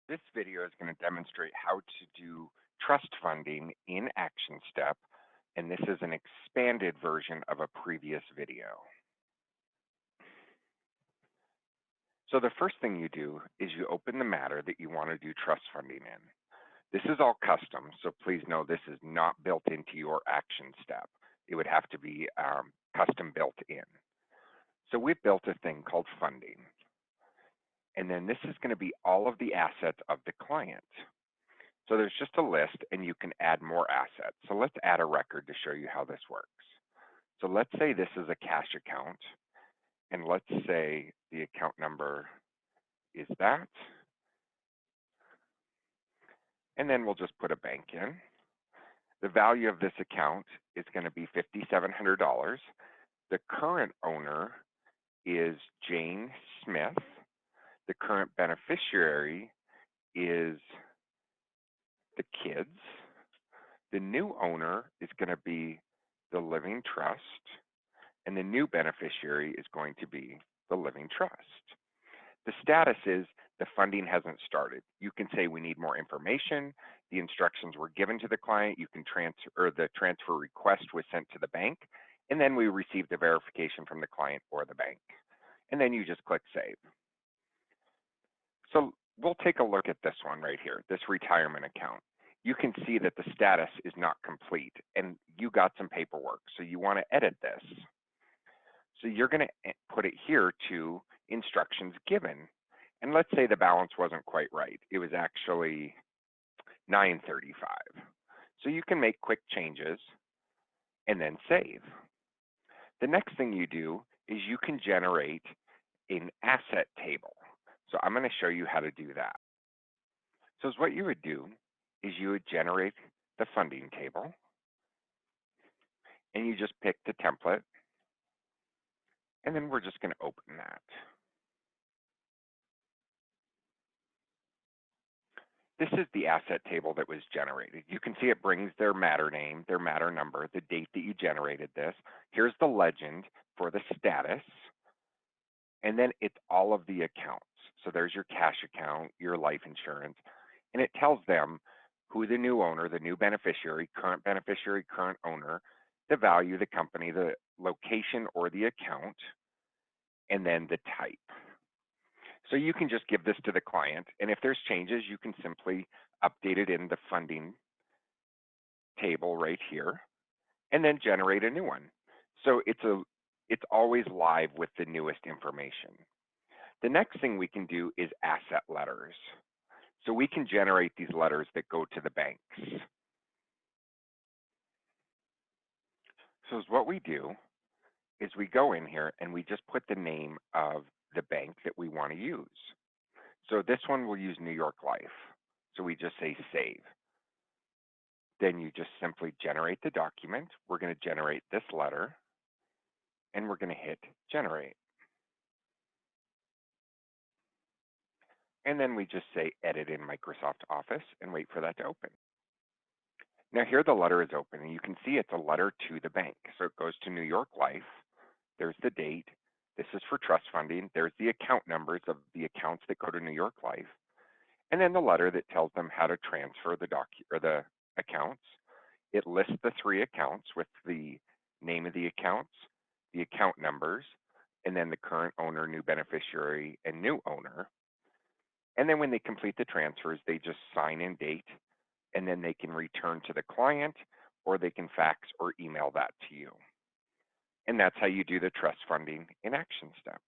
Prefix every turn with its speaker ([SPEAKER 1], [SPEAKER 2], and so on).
[SPEAKER 1] This video is going to demonstrate how to do trust funding in Actionstep, and this is an expanded version of a previous video. So the first thing you do is you open the matter that you want to do trust funding in. This is all custom, so please know this is not built into your Actionstep. It would have to be custom built in. So we've built a thing called funding. And then this is going to be all of the assets of the client. So there's just a list, and you can add more assets. So let's add a record to show you how this works. So let's say this is a cash account, and let's say the account number is that. And then we'll just put a bank in. The value of this account is going to be $5,700. The current owner is Jane Smith. The current beneficiary is the kids. The new owner is going to be the living trust, and the new beneficiary is going to be the living trust. The status is the funding hasn't started. You can say we need more information. The instructions were given to the client. You can transfer, or the transfer request was sent to the bank, and then we received the verification from the client or the bank. And then you just click save. So we'll take a look at this one right here, this retirement account. You can see that the status is not complete, and you got some paperwork, so you want to edit this. So you're going to put it here to instructions given. And let's say the balance wasn't quite right. It was actually $935. So you can make quick changes and then save. The next thing you do is you can generate an asset table. So I'm going to show you how to do that. So what you would do is you would generate the funding table, and you just pick the template, and then we're just going to open that. This is the asset table that was generated. You can see it brings their matter name, their matter number, the date that you generated this. Here's the legend for the status, and then it's all of the accounts. So there's your cash account, your life insurance, and it tells them who the new owner, the new beneficiary, current owner, the value, the company, the location or the account, and then the type. So you can just give this to the client, and if there's changes, you can simply update it in the funding table right here, and then generate a new one. So it's always live with the newest information. The next thing we can do is asset letters. So we can generate these letters that go to the banks. So what we do is we go in here and we just put the name of the bank that we want to use. So this one we'll use New York Life. So we just say save. Then you just simply generate the document. We're going to generate this letter, and we're going to hit generate. And then we just say edit in Microsoft Office and wait for that to open. Now here the letter is open, and you can see it's a letter to the bank. So it goes to New York Life. There's the date. This is for trust funding. There's the account numbers of the accounts that go to New York Life. And then the letter that tells them how to transfer the accounts. It lists the 3 accounts with the name of the accounts, the account numbers, and then the current owner, new beneficiary, and new owner. And then when they complete the transfers, they just sign and date, and then they can return to the client, or they can fax or email that to you. And that's how you do the trust funding in Actionstep.